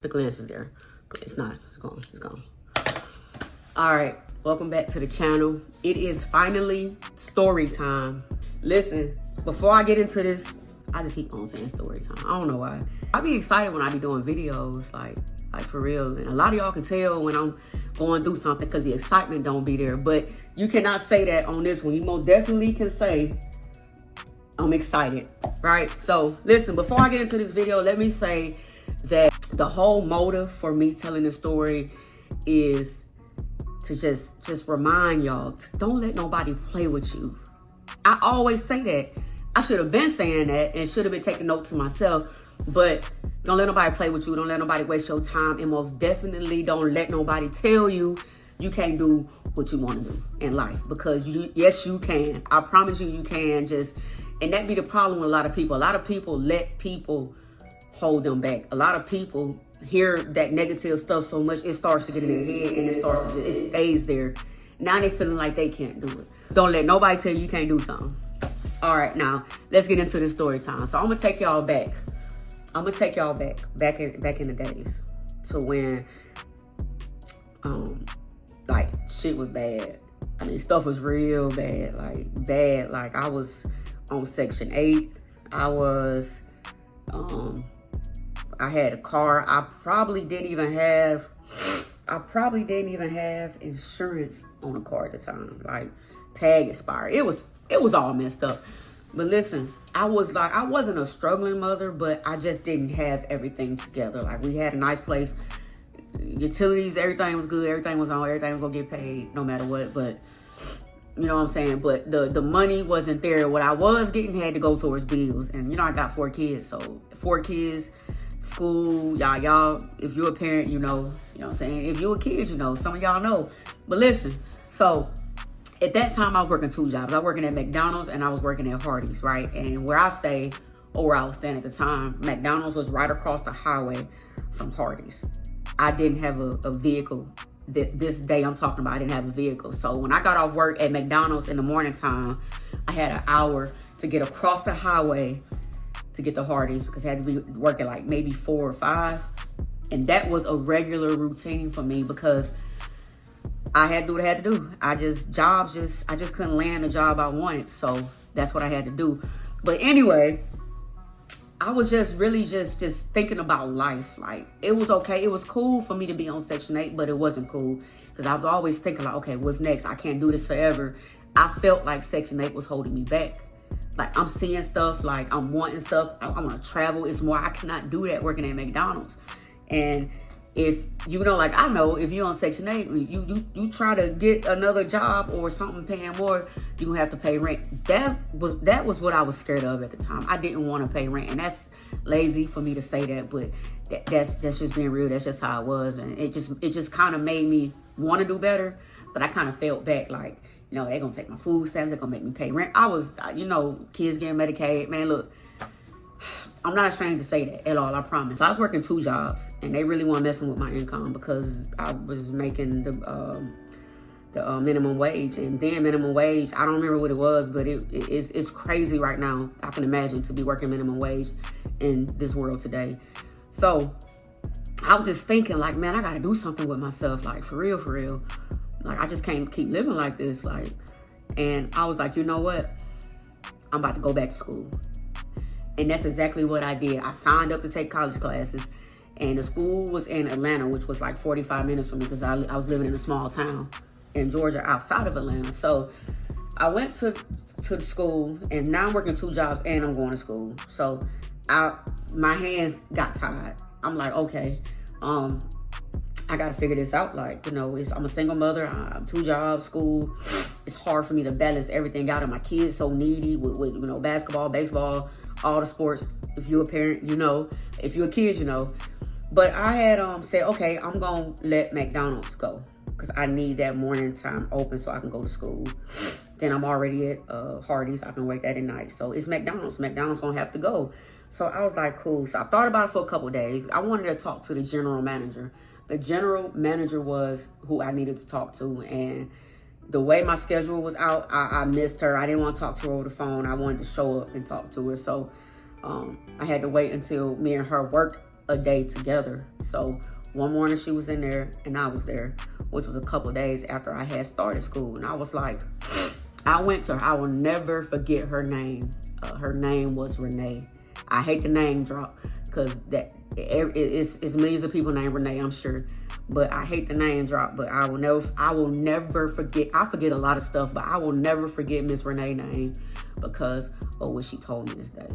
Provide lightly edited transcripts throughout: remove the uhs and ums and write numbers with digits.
The glance is there, but it's not. It's gone. It's gone. All right. Welcome back to the channel. It is finally story time. Listen, before I get into this, I just keep on saying story time. I don't know why. I be excited when I be doing videos, like for real. And a lot of y'all can tell when I'm going through something because the excitement don't be there. But you cannot say that on this one. You most definitely can say I'm excited, right? So listen, before I get into this video, let me say that the whole motive for me telling this story is to just remind y'all, don't let nobody play with you. I always say that. I should have been saying that and should have been taking note to myself, but don't let nobody play with you. Don't let nobody waste your time, and most definitely don't let nobody tell you you can't do what you want to do in life, because yes, you can. I promise you can. And that be the problem with a lot of people. A lot of people let people hold them back. A lot of people hear that negative stuff so much, it starts to get in their head and it stays there. Now they feeling like they can't do it. Don't let nobody tell you can't do something. All right, now let's get into the story time. So I'm gonna take y'all back. Back in the days to when like shit was bad. I mean, stuff was real bad, like I was on Section 8. I had a car. I probably didn't even have insurance on the car at the time. Like, tag expired. It was all messed up. But listen, I wasn't a struggling mother, but I just didn't have everything together. Like, we had a nice place, utilities, everything was good, everything was on, everything was gonna get paid no matter what. But you know what I'm saying? But the money wasn't there. What I was getting had to go towards bills. And you know, I got 4 kids, so 4 kids, school, y'all, if you're a parent, you know what I'm saying? If you're a kid, you know, some of y'all know. But listen, so at that time I was working 2 jobs. I was working at McDonald's and I was working at Hardee's, right? And where I was staying at the time, McDonald's was right across the highway from Hardee's. I didn't have a vehicle. This day I'm talking about, I didn't have a vehicle. So when I got off work at McDonald's in the morning time, I had an hour to get across the highway to get to Hardee's, because I had to be working like maybe 4 or 5. And that was a regular routine for me, because I had to do what I had to do. I just couldn't land the job I wanted. So that's what I had to do. But anyway, I was just really just thinking about life. Like, it was okay. It was cool for me to be on Section 8, but it wasn't cool, because I was always thinking like, okay, what's next? I can't do this forever. I felt like Section 8 was holding me back. Like, I'm seeing stuff, like I'm wanting stuff. I want to travel. It's more, I cannot do that working at McDonald's. And if you know, like I know, if you're on Section 8, you try to get another job or something paying more, you're gonna have to pay rent. That was what I was scared of at the time. I didn't want to pay rent, and that's lazy for me to say that, but that's just being real. That's just how it was, and it just kind of made me want to do better. But I kind of felt back, like, you know, they're gonna take my food stamps, they're gonna make me pay rent. I was, you know, kids getting Medicaid. Man, look, I'm not ashamed to say that at all, I promise. I was working 2 jobs, and they really weren't messing with my income, because I was making the minimum wage. And then minimum wage, I don't remember what it was, but it's crazy right now. I can imagine to be working minimum wage in this world today. So I was just thinking, like, man, I gotta do something with myself, like, for real. Like, I just can't keep living like this. Like, and I was like, you know what? I'm about to go back to school. And that's exactly what I did. I signed up to take college classes, and the school was in Atlanta, which was like 45 minutes from me, because I was living in a small town in Georgia outside of Atlanta. So I went to the school, and now I'm working 2 jobs and I'm going to school. So my hands got tied. I'm like, okay, I got to figure this out. Like, you know, I'm a single mother. I'm 2 jobs, school. It's hard for me to balance everything out, and my kids so needy with you know, basketball, baseball, all the sports. If you're a parent, you know. If you're a kid, you know. But I had said, okay, I'm going to let McDonald's go, because I need that morning time open so I can go to school. Then I'm already at Hardee's. I can work that at night. So it's McDonald's. McDonald's going to have to go. So I was like, cool. So I thought about it for a couple of days. I wanted to talk to the general manager. The general manager was who I needed to talk to. And the way my schedule was out, I missed her. I didn't want to talk to her over the phone. I wanted to show up and talk to her. So I had to wait until me and her worked a day together. So one morning she was in there and I was there, which was a couple of days after I had started school. And I was like, I went to her. I will never forget her name. Her name was Renee. I hate the name drop because it's millions of people named Renee, I'm sure. But I hate the name drop. But I will never forget. I forget a lot of stuff, but I will never forget Miss Renee's name because of what she told me this day.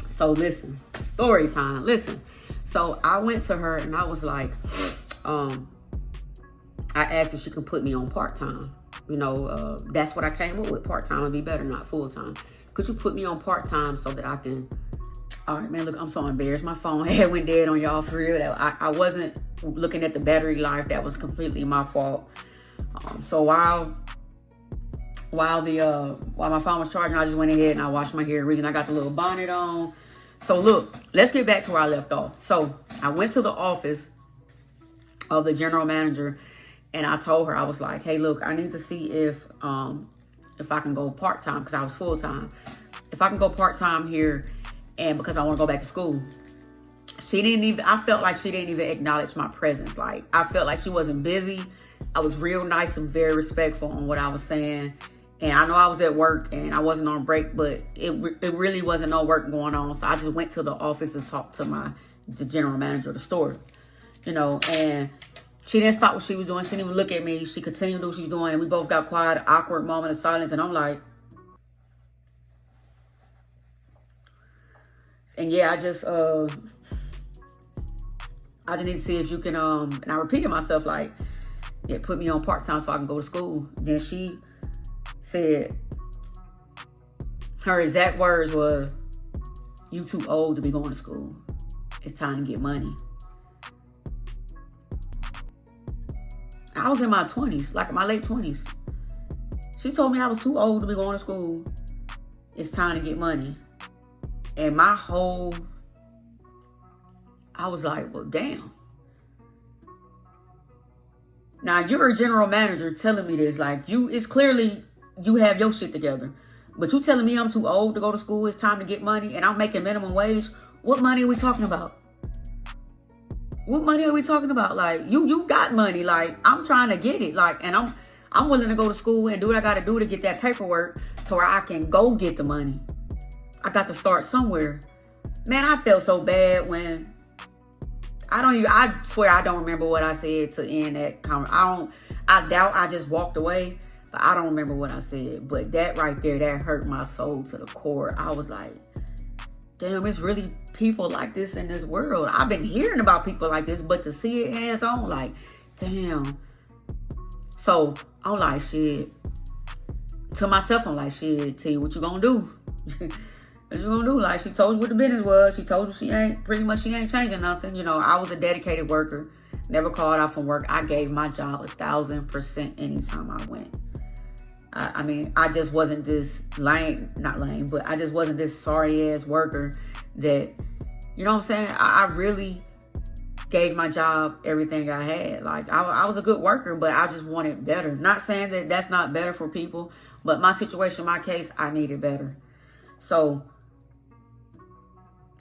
So listen, story time. Listen. So I went to her and I was like, I asked if she could put me on part-time. You know, that's what I came up with. Part-time would be better, not full-time. Could you put me on part-time so that I can... All right, man, look, I'm so embarrassed. My phone had went dead on y'all for real. I wasn't looking at the battery life. That was completely my fault. So while my phone was charging, I just went ahead and I washed my hair. The reason I got the little bonnet on. So look, let's get back to where I left off. So I went to the office of the general manager and I told her, I was like, hey, look, I need to see if I can go part-time because I was full-time. If I can go part-time here and because I want to go back to school. I felt like she didn't even acknowledge my presence. Like, I felt like she wasn't busy. I was real nice and very respectful on what I was saying. And I know I was at work and I wasn't on break, but it really wasn't no work going on. So I just went to the office to talk to the general manager of the store, you know, and she didn't stop what she was doing. She didn't even look at me. She continued to do what she was doing. And we both got quiet, awkward moment of silence. And I'm like, and yeah, I just need to see if you can, and I repeated myself like, yeah, put me on part-time so I can go to school. Then she said, her exact words were, you too old to be going to school. It's time to get money. I was in my 20s, like my late 20s. She told me I was too old to be going to school. It's time to get money. And I was like, well, damn. Now, you're a general manager telling me this. Like, it's clearly you have your shit together. But you telling me I'm too old to go to school, it's time to get money, and I'm making minimum wage? What money are we talking about? What money are we talking about? Like, you got money. Like, I'm trying to get it. Like, and I'm willing to go to school and do what I got to do to get that paperwork to where I can go get the money. I got to start somewhere. Man, I felt so bad when... I swear I don't remember what I said to end that conversation. I doubt I just walked away, but I don't remember what I said. But that right there, that hurt my soul to the core. I was like, damn, it's really people like this in this world. I've been hearing about people like this, but to see it hands on, like, damn. So I'm like, shit. To myself, I'm like, shit, tell you what you gonna do. What you gonna do? Like, she told you what the business was. She told you she ain't changing nothing. You know, I was a dedicated worker. Never called out from work. I gave my job 1,000% anytime I went. I mean, I just wasn't this not lame, but I just wasn't this sorry ass worker that, you know what I'm saying? I really gave my job everything I had. Like, I was a good worker, but I just wanted better. Not saying that that's not better for people, but my situation, my case, I needed better. So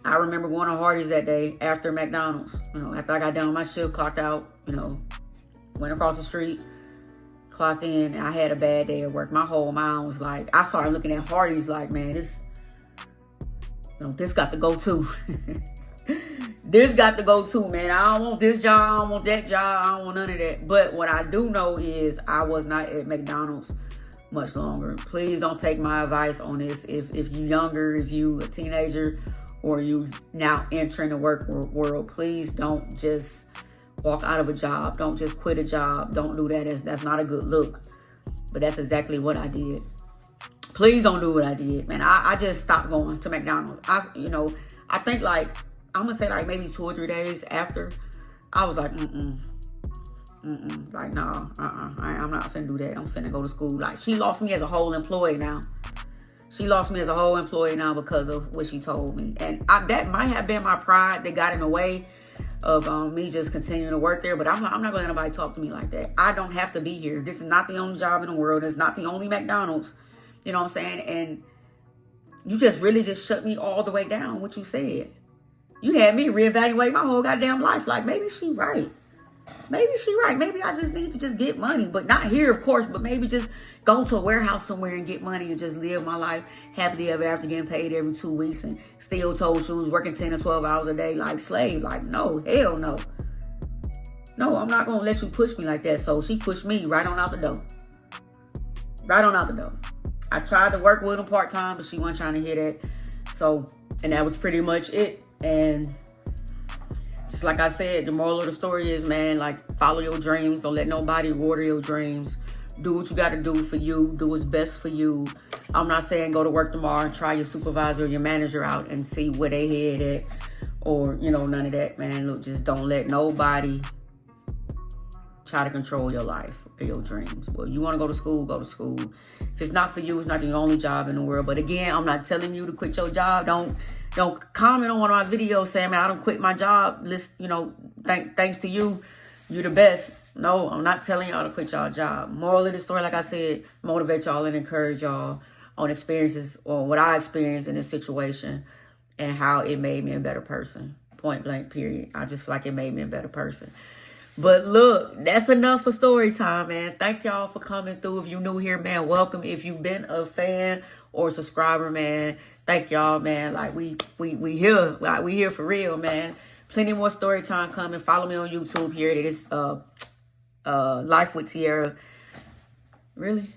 I remember going to Hardee's that day after McDonald's. You know, after I got done with my shift, clocked out, you know, went across the street, clocked in, and I had a bad day at work. My whole mind was like, I started looking at Hardee's like, man, this got to go too. This got to go too, man. I don't want this job. I don't want that job. I don't want none of that. But what I do know is I was not at McDonald's much longer. Please don't take my advice on this. If you're younger, if you a teenager, or you now entering the work world, please don't just walk out of a job. Don't just quit a job. Don't do that. That's not a good look. But that's exactly what I did. Please don't do what I did, man. I just stopped going to McDonald's. I think like, I'm gonna say like maybe 2 or 3 days after, I was like, like, no, I'm not finna do that. I'm finna go to school. Like, she lost me as a whole employee now. She lost me as a whole employee now because of what she told me. And that might have been my pride that got in the way of me just continuing to work there. But I'm not going to let nobody talk to me like that. I don't have to be here. This is not the only job in the world. It's not the only McDonald's. You know what I'm saying? And you just really just shut me all the way down, what you said. You had me reevaluate my whole goddamn life. Like, maybe she right. Maybe she right. Maybe I just need to just get money. But not here, of course. But maybe just go to a warehouse somewhere and get money and just live my life happily ever after, getting paid every 2 weeks and steel toe shoes, working 10 or 12 hours a day like slave. Like, no, hell no. No, I'm not going to let you push me like that. So she pushed me right on out the door. Right on out the door. I tried to work with him part-time, but she wasn't trying to hear that. So, and that was pretty much it. And just like I said, the moral of the story is, man, like, follow your dreams. Don't let nobody water your dreams. Do what you got to do for you. Do what's best for you. I'm not saying go to work tomorrow and try your supervisor or your manager out and see where they head at, or, you know, none of that, man. Look, just don't let nobody try to control your life or your dreams. Well, you want to go to school, go to school. If it's not for you, it's not the only job in the world. But again, I'm not telling you to quit your job. Don't comment on one of my videos saying, man, I don't quit my job. Listen, you know, thanks to you, you're the best. No, I'm not telling y'all to quit y'all job. Moral of the story, like I said, motivate y'all and encourage y'all on experiences or what I experienced in this situation and how it made me a better person. Point blank, period. I just feel like it made me a better person. But look, that's enough for story time, man. Thank y'all for coming through. If you're new here, man, welcome. If you've been a fan or a subscriber, man, thank y'all, man. Like, we here. Like, we here for real, man. Plenty more story time coming. Follow me on YouTube here. It is Life with Tierra. Really?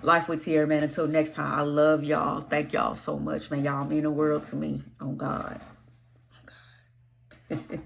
Life with Tierra, man. Until next time, I love y'all. Thank y'all so much, man. Y'all mean the world to me. Oh, God. Oh, God.